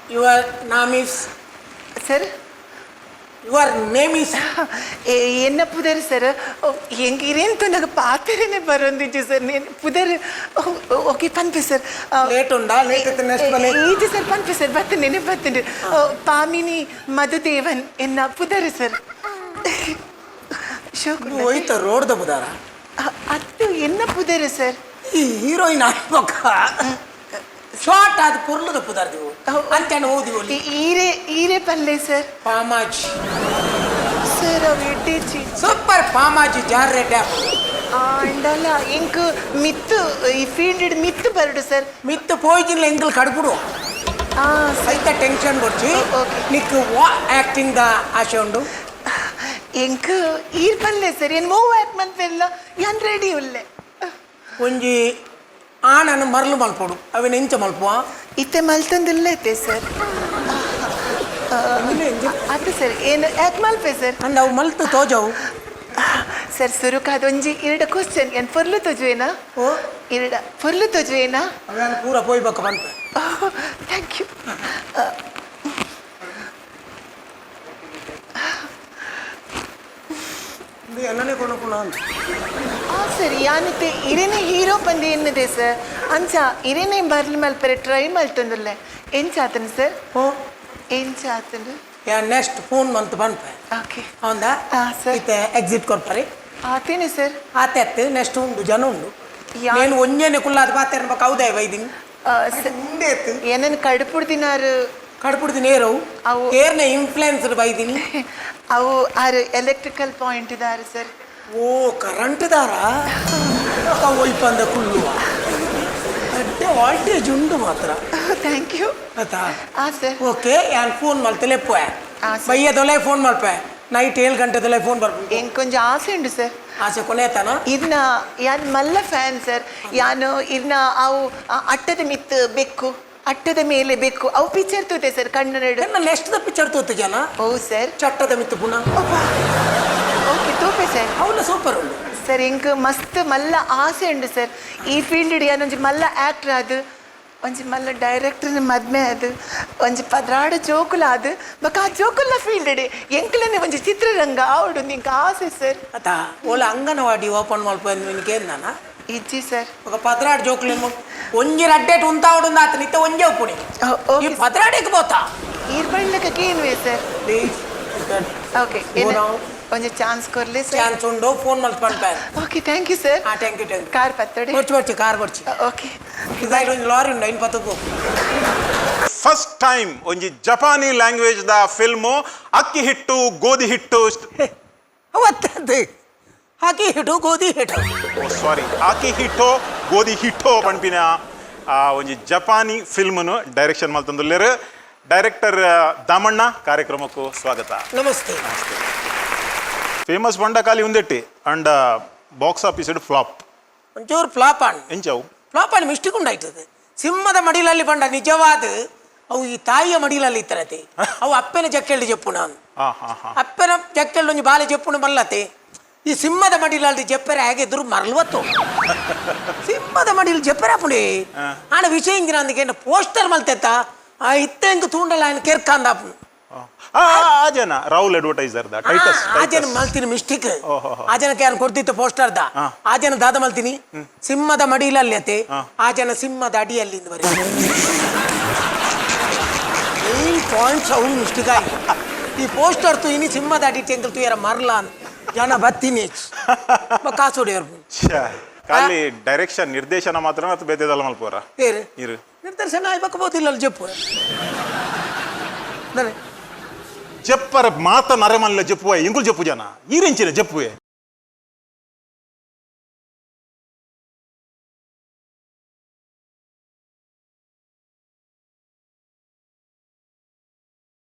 Your name is? Sir? Your name is? என்ன புதர் sir எங்க ಇರೇಂತು నాకు ಪಾತ್ರೆನೇ ಬರೋಂದಿಜ್ಜು ಸರ್ నేను పుదర్ ಓಕೆ ಪನ್ಪೆ ಸರ್ ಲೇಟ್ ಉಂಡಾ ಲೇಟ್ ಇತ್ತು ನೆಕ್ಸ್ಟ್ ಬಲೆ ಈಜು ಸರ್ ಪನ್ಪೆ ಸರ್ ಬತ್ತನೆ ಬತ್ತನೆ ಪಾಮಿನಿ ಮಧುದೇವನ್ ಎನ್ನ ಪುದರ್ ಸರ್ ಶೋಕು ಹೋಯ್ತ ರೋಡ್ ದ ಬುದಾರ ಅದು ಎನ್ನ ಪುದರ್ ಸರ್ ಈ ಹೀರೋಯಿನ್ ಆಗ್ಬೇಕ ಶಾರ್ಟ್ ಆದ ಪುರ್ಲದ ಪುದಾರ್ದಿವು ಅಂತೇನು ಓದಿವು ಈರೆ ಪಲ್ಲೆ ಸರ್ ಪಾಮಾಜಿ ಸರ್ ಅವು ಎಡ್ಡೆಚ್ಚಿ ಸೂಪರ್ ಪಾಮಾಜಿ ಜಾರ್ ರೆಡ್ಡ ಅಂಡಲ್ಲ ಇಂಕ್ ಮಿತ್ತು ಈ ಫೀಲ್ಡ್ ಮಿತ್ತು ಬರಡು ಸರ್ ಮಿತ್ತು పోయిజిన్ల ఎంగిల్ కడుపుడు సైత టెన్షన్ వచ్చి నీకు యాక్టింగ్ ద ఆశ ఉండు ಎಂಕ್ ಈರ್ ಪಲ್ಲೆ ಸರ್ ಏನು ಮೂವ್ ಆ್ಯಕ್ಟ್ ಮಲ್ಪೆಲ್ಲ ಯಾನ್ ರೆಡಿ ಉಲ್ಲೆ ಒಂಜಿ ಆನನ್ನು ಮರಳು ಮಲ್ಪಡು ಅವೇನು ಎಂಚ ಮಲ್ಪುವ ಇತ್ತೆ ಮಲ್ತೊಂದಿಲ್ಲೈತೆ ಸರ್ ಅದು ಸರ್ ಏನು ಯಾಕೆ ಮಲ್ಪೆ ಸರ್ ಅಂದ ಅವು ಮಲ್ತು ತೋಜವು ಸರ್ ಸುರುಕಾದ ಒಂಜಿ ಇರಡ ಕ್ವಶನ್ ಏನು ಫೊರ್ಲು ತೋಜುವೇನಾ ಓ ಇರಡ ಫೊರ್ಲು ತೋಜುವೇನಾ ಅವೇನು ಪೂರ ಪೋಯ್ಬೇಕು ಬಂತ ಥ್ಯಾಂಕ್ ಯು என்னனே கொண்டு போனான் ಸರ್ ಯಾನಿತ್ತೆ ಇರೇನೆ ಹೀರೋ ಬಂದು ಎನ್ನದೆ ಸರ್ ಅಂಚ ಇರೇನೆ ಬರ್ಲಿ ಮಲ್ಪರೆ ಟ್ರೈ ಮಲ್ತೊಂದುಲ್ಲೆ ಎಂಚಾತನು ಸರ್ ಓ ಎಂಚಾತನು ಯಾ ನೆಕ್ಸ್ಟ್ ಫೋನ್ ಮಂತ್ ಬಂತ ಓಕೆ ಹೌದಾ ಸರ್ ಇತ್ತೆ ಎಕ್ಸಿಟ್ ಕೊಡ್ತಾರೆ ಆತೇನೆ ಸರ್ ಆತೆತ್ತು ನೆಕ್ಸ್ಟ್ ಉಂಡು ಜನ ಉಂಡು నేను ಒಂಜೇನೆ ಕುಲ್ಲಾದ ಪಾತೆರ ಬಕ ಹೌದಾ ವೈದಿನಿ ಮುಂದೆ ಎತ್ತು ಏನನ್ನು ಕಡುಪುಡು ದಿನಾರು ಕಡುಪುಡ್ದು ನೇರು ಅವು ಏರ್ನ ಇನ್ಫ್ಲುಯೆನ್ಸರ್ ವೈದಿನಿ ಅವು ಆರು ಎಲೆಕ್ಟ್ರಿಕಲ್ ಪಾಯಿಂಟ್ ಇದ್ದಾರೆ ಸರ್ ಓ ಕರೆಂಟ್ ದಾರಾ ಒಯ್ಪಂದ ಕುಳ್ಳುವ ಅಡ್ಡೆ ವಾಲ್ಟೇಜ್ ಉಂಡು ಮಾತ್ರ ಥ್ಯಾಂಕ್ ಯು ಆಯ್ತಾ ಸರ್ ಓಕೆ ಯಾನ್ ಫೋನ್ ಮಲ್ತಲೇ ಪೋಯ್ ಬಯ್ಯದೊಲೆ ಫೋನ್ ಮಲ್ಪೆ ನೈಟ್ 7 ಗಂಟೆದೊಲೆ ಫೋನ್ ಬರ್ಬೇಕು ಹೆಂಗೆ ಕೊಂಚ ಆಸೆ ಉಂಟು ಸರ್ ಆಸೆ ಕೊನೆತಾನ ಇದನ್ನ ಯಾನ್ ಮಲ್ಲ ಫ್ಯಾನ್ ಸರ್ ಯಾನು ಇದನ್ನ ಅವು ಅಟ್ಟದ ಮಿತ್ತು ಬೆಕ್ಕು ಅಟ್ಟದ ಮೇಲೆ ಬೇಕು ಅವು ಪಿಕ್ಚರ್ ತೂತೆ ಸರ್ ಕನ್ನಡ ನೆಕ್ಸ್ಟ್ ದ ಪಿಕ್ಚರ್ ತೋತೆ ಜನ ಓ ಸರ್ ಚಟ್ಟದ ಮಿತ್ತು ಪುನಃ ಓಕೆ ತೂಪೆ ಸರ್ ಅವನ ಸೂಪರ್ ಉಂಡು ಸರ್ ಇಂಕ್ ಮಸ್ತ್ ಮಲ್ಲ ಆಸೆ ಉಂಡು ಸರ್ ಈ ಫೀಲ್ಡ್ ಯಾನೊಂಜಿ ಮಲ್ಲ ಆ್ಯಕ್ಟರ್ ಅದು ಒಂಜಿ ಮಲ್ಲ ಡೈರೆಕ್ಟರ್ನ ಮದ್ಮೆ ಅದು ಒಂಜಿ ಪದ್ರಾಡ ಜೋಕುಲ ಅದು ಬಕ ಆ ಜೋಕುಲ ಫೀಲ್ಡ್ ಎಂಕ್ಲನೆ ಒಂಜಿ ಚಿತ್ರರಂಗ ಆವಡು ನಿಂಗೆ ಆಸೆ ಸರ್ ಅತಾ ಓಲ ಅಂಗನವಾಡಿ ಓಪನ್ ಮಲ್ಪಂದು ನಿನಗೆ ನಾನ ಇಜ್ಜಿ ಸರ್ ఒక పద్రాడు జోకులేమో ಒಂಜಿ ರಡ್ಡೆಟ್ ಉಂತಾವಡು ಆತ ನಿತ್ತ ಒಂಜೆ ಉಪ್ಪುನಿ ಈ ಪದ್ರಾಡಿಗೆ ಬೋತಾ ಈರ್ ಬಣ್ಣಕ್ಕೆ ಏನ್ವೇ ಸರ್ ಓಕೆ ಒಂಜಿ ಚಾನ್ಸ್ ಕೊರ್ಲಿ ಸರ್ ಚಾನ್ಸ್ ಉಂಡು ಫೋನ್ ಮಲ್ಪಂಪೆ okay thank you sir thank you car ಪತ್ತಡಿ ಬರ್ಚಿ ಕಾರ್ ಬರ್ಚಿ ಓಕೆ ಇದೈಡ್ ಒಂದು ಲಾರಿ ಉಂಡು ಇನ್ ಪತ್ತಕ್ಕೂ ಫಸ್ಟ್ ಟೈಮ್ ಒಂಜಿ ಜಪಾನಿ ಲ್ಯಾಂಗ್ವೇಜ್ ದ ಫಿಲ್ಮು ಅಕ್ಕಿ ಹಿಟ್ಟು ಗೋಧಿ ಹಿಟ್ಟು ಅವತ್ತದ್ದು ಅಕ್ಕಿ ಹಿಟ್ಟು ಗೋಧಿ ಹಿಟ್ಟು ಸಾರಿ ಅಕ್ಕಿ ಹಿಟ್ಟೋ ಗೋಧಿ ಹಿಟ್ಟೋ ಪಂಪಿನ ಒಂಜಿ ಜಪಾನಿ ಫಿಲ್ಮ್ನು ಡೈರೆಕ್ಷನ್ ಮಲ್ತಂದುಲ್ಲೇರು ಡೈರೆಕ್ಟರ್ ದಾಮಣ್ಣ ಕಾರ್ಯಕ್ರಮಕ್ಕೂ ಸ್ವಾಗತ ನಮಸ್ತೆ ಫೇಮಸ್ ಬಂಡ ಖಾಲಿ ಉಂದೆಟ್ಟಿ ಅಂಡ್ ಬಾಕ್ಸ್ ಆಫೀಸ್ ಫ್ಲಾಪ್ ಒಂಚೂರು ಫ್ಲಾಪ್ ಆಣ್ ಎಂಚವು ಫ್ಲಾಪ್ ಆಣ್ ಮಿಸ್ಟೇಕ್ ಉಂಟಾಯ್ತದೆ ಸಿಂಹದ ಮಡಿಲಲ್ಲಿ ಬಂಡ ನಿಜವಾದ ಅವು ಈ ತಾಯಿಯ ಮಡಿಲಲ್ಲಿ ಇತ್ತರತೆ ಅವು ಅಪ್ಪನ ಜಕ್ಕೆಳ್ಳಿ ಜಪ್ಪು ನಾನು ಅಪ್ಪನ ಜಕ್ಕೆಳ್ಳಿ ಒಂಜಿ ಬಾಲೆ ಜಪ್ಪುನು ಮಲ್ಲತೆ ಈ ಸಿಂಹದ ಮಡಿಲಲ್ಲಿ ಜಪ್ಪರೆ ಹೇಗಿದ್ರು ಮರಲ್ವತ್ತು ಸಿಂಹದ ಮಡಿಲ್ ಜಪ್ಪರೆ ಪುಡಿ ಆನ ವಿಷಯ ಇಂಜಿನ ಅಂದಕ್ಕೆ ಪೋಸ್ಟರ್ ಮಲ್ತೆತ್ತ ಆ ಇತ್ತೆ ಇಂಕ ತೂಂಡಲ್ಲ ఆయన ಕೆರ್ಕಾಂದಾಪು ಆಜನ ರಾಹುಲ್ ಅಡ್ವರ್ಟೈಸರ್ ದ ಟೈಟಸ್ ಆಜನ ಮಲ್ತೀನಿ ಮಿಸ್ಟೇಕ್ ಆಜನಕ್ಕೆ ಯಾರು ಕೊಡ್ತಿತ್ತು ಪೋಸ್ಟರ್ ದ ಆಜನ ದಾದ ಮಲ್ತೀನಿ ಸಿಂಹದ ಮಡಿಲಲ್ಲಿ ಅತೆ ಆಜನ ಸಿಂಹದ ಅಡಿಯಲ್ಲಿ ಬರೀ ಈ ಪಾಯಿಂಟ್ಸ್ ಅವ್ರು ಮಿಸ್ಟೇಕ್ ಆಗಿ ಈ ಪೋಸ್ಟರ್ ತು ಇನಿ ಸಿಂಹದ ಅಡಿ ಟೆಂಕಲ್ ತು ಯಾರ ಮರಲ ಜನ ಬತ್ತೀನಿ ಕಾಸು ಹೊಡೆಯರು ಖಾಲಿ ಡೈರೆಕ್ಷನ್ ನಿರ್ದೇಶನ ಮಾತ್ರ ಮತ್ತು ಬೇತೆದಲ್ಲ ಮಲ್ಪೋರ ಇರು ನಿರ್ದೇಶನ ಆಗ್ಬೇಕಬೋದಿಲ್ಲ ಅಲ್ಲಿ ಜಪ್ಪು ಜಪ್ಪರ ಮಾತ ನರೆಮಲ್ಲ ಜಪ್ಪುವ ಇಂಗುಲ್ ಜಪ್ಪು ಜನ ಈರೆಂಚಿನ ಜಪ್ಪುವೆ